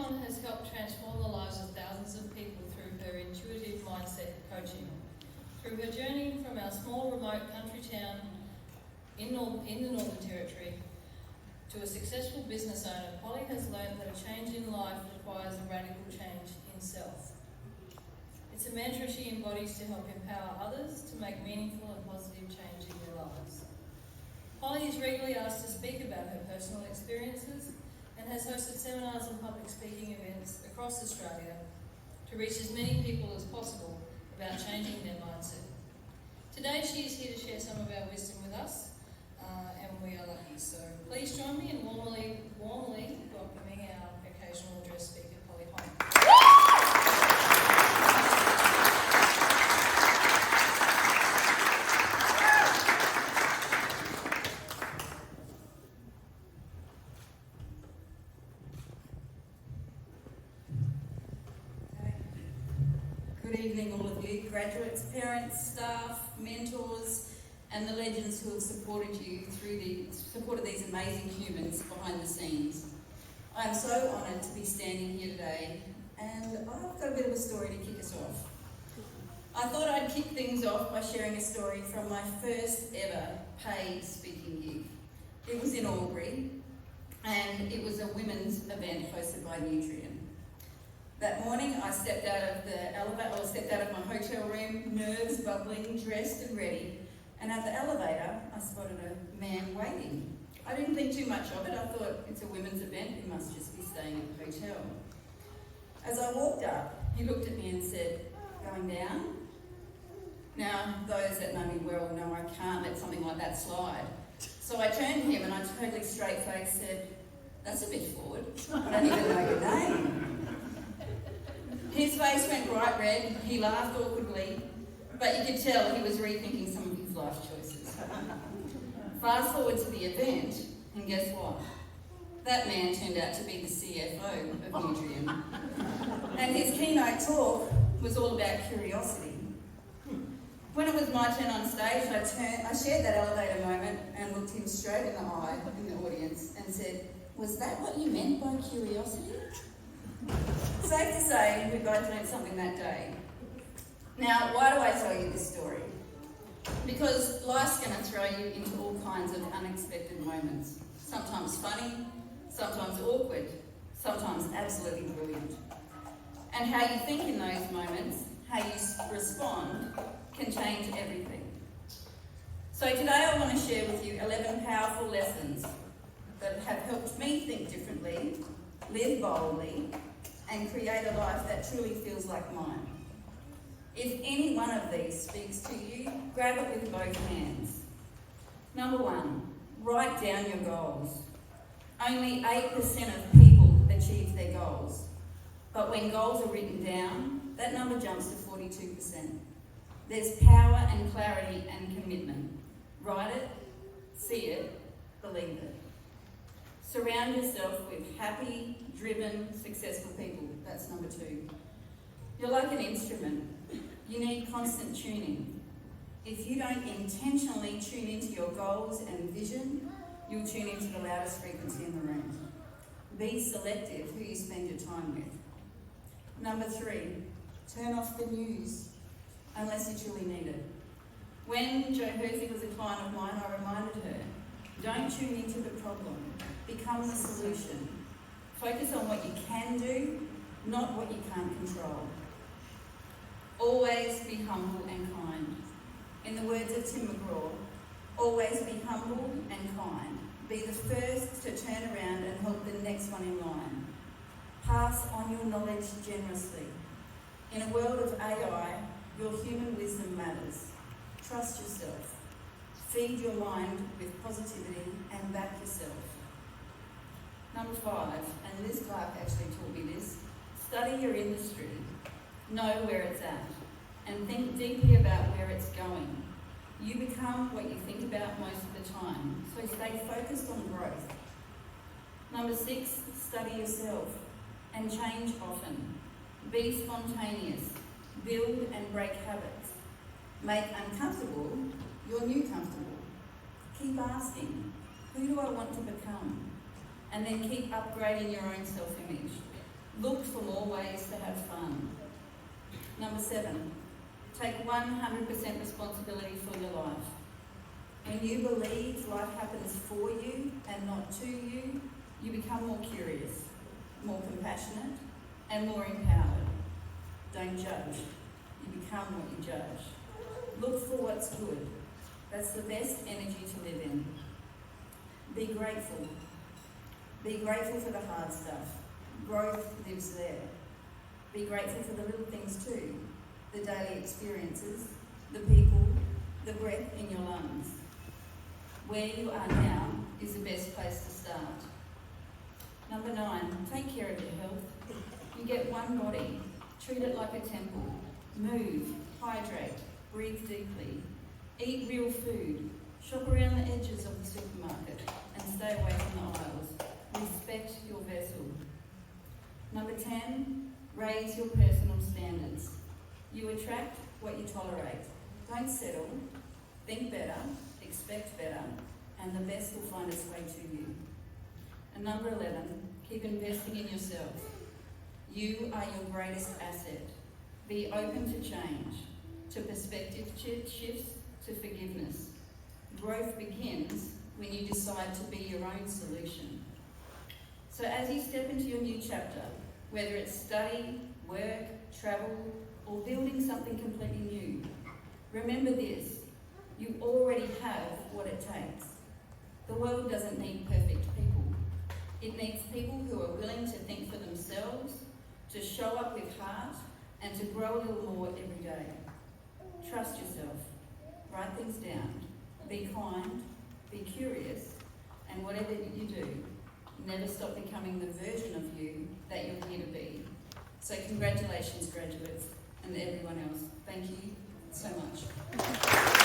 Hohn has helped transform the lives of thousands of people through her intuitive mindset coaching. Through her journey from our small remote country town in the Northern Territory to a successful business owner, Polly has learned that a change in life requires a radical change in self. It's a mantra she embodies to help empower others to make meaningful and positive change in their lives. Polly is regularly asked to speak about her personal experiences and has hosted seminars and public speaking events across Australia to reach as many people as possible about changing their mindset. Today she is here to share some of our wisdom with us, and we are lucky. So please join me in warmly welcoming our occasional address speaker, Polly Hohn. Good evening, all of you, graduates, parents, staff, mentors, and the legends who have supported you supported these amazing humans behind the scenes. I'm so honoured to be standing here today, and I've got a bit of a story to kick us off. I thought I'd kick things off by sharing a story from my first ever paid speaking gig. It was in Albury, and it was a women's event hosted by Nutrient. That morning, I stepped out of the elevator, or stepped out of my hotel room, nerves bubbling, dressed and ready. And at the elevator, I spotted a man waiting. I didn't think too much of it. I thought, it's a women's event, he must just be staying at the hotel. As I walked up, he looked at me and said, "Going down?" Now, those that know me well know I can't let something like that slide. So I turned to him and I totally straight-faced said, "That's a bit forward. I don't even know your name." His face went bright red, he laughed awkwardly, but you could tell he was rethinking some of his life choices. Fast forward to the event, and guess what? That man turned out to be the CFO of Nutrient. And his keynote talk was all about curiosity. When it was my turn on stage, I shared that elevator moment and looked him straight in the eye in the audience and said, "Was that what you meant by curiosity?" Safe to say, we both learned something that day. Now, why do I tell you this story? Because life's going to throw you into all kinds of unexpected moments. Sometimes funny, sometimes awkward, sometimes absolutely brilliant. And how you think in those moments, how you respond, can change everything. So today I want to share with you 11 powerful lessons that have helped me think differently, live boldly, and create a life that truly feels like mine. If any one of these speaks to you, grab it with both hands. Number 1, write down your goals. Only 8% of people achieve their goals. But when goals are written down, that number jumps to 42%. There's power and clarity and commitment. Write it, see it, believe it. Surround yourself with happy, driven, successful people. That's number 2. You're like an instrument. You need constant tuning. If you don't intentionally tune into your goals and vision, you'll tune into the loudest frequency in the room. Be selective who you spend your time with. Number 3, turn off the news, unless you truly need it. When Jo Herfy was a client of mine, I reminded her, don't tune into the problem, become the solution. Focus on what you can do, not what you can't control. Always be humble and kind. In the words of Tim McGraw, always be humble and kind. Be the first to turn around and help the next one in line. Pass on your knowledge generously. In a world of AI, your human wisdom matters. Trust yourself. Feed your mind with positivity and back yourself. Number 5, and Liz Clark actually taught me this, study your industry. Know where it's at and think deeply about where it's going. You become what you think about most of the time, so stay focused on growth. Number 6, study yourself and change often. Be spontaneous. Build and break habits. Make uncomfortable your new comfortable. Keep asking, who do I want to become? And then keep upgrading your own self-image. Look for more ways to have fun. Number 7, take 100% responsibility for your life. When you believe life happens for you and not to you, you become more curious, more compassionate, and more empowered. Don't judge. You become what you judge. Look for what's good. That's the best energy to live in. Be grateful. Be grateful for the hard stuff. Growth lives there. Be grateful for the little things too. The daily experiences, the people, the breath in your lungs. Where you are now is the best place to start. Number 9, take care of your health. You get one body. Treat it like a temple. Move, hydrate, breathe deeply. Eat real food. Shop around the edges of the supermarket and stay away from the aisles. Respect your vessel. Number 10, raise your personal standards. You attract what you tolerate. Don't settle. Think better, expect better, and the best will find its way to you. And number 11, keep investing in yourself. You are your greatest asset. Be open to change, to perspective shifts, to forgiveness. Growth begins when you decide to be your own solution. So as you step into your new chapter, whether it's study, work, travel, or building something completely new, remember this: you already have what it takes. The world doesn't need perfect people. It needs people who are willing to think for themselves, to show up with heart, and to grow a little more every day. Trust yourself. Write things down. Be kind. Be curious. And whatever you do, never stop becoming the version of you that you're here to be. So congratulations, graduates, and everyone else. Thank you so much.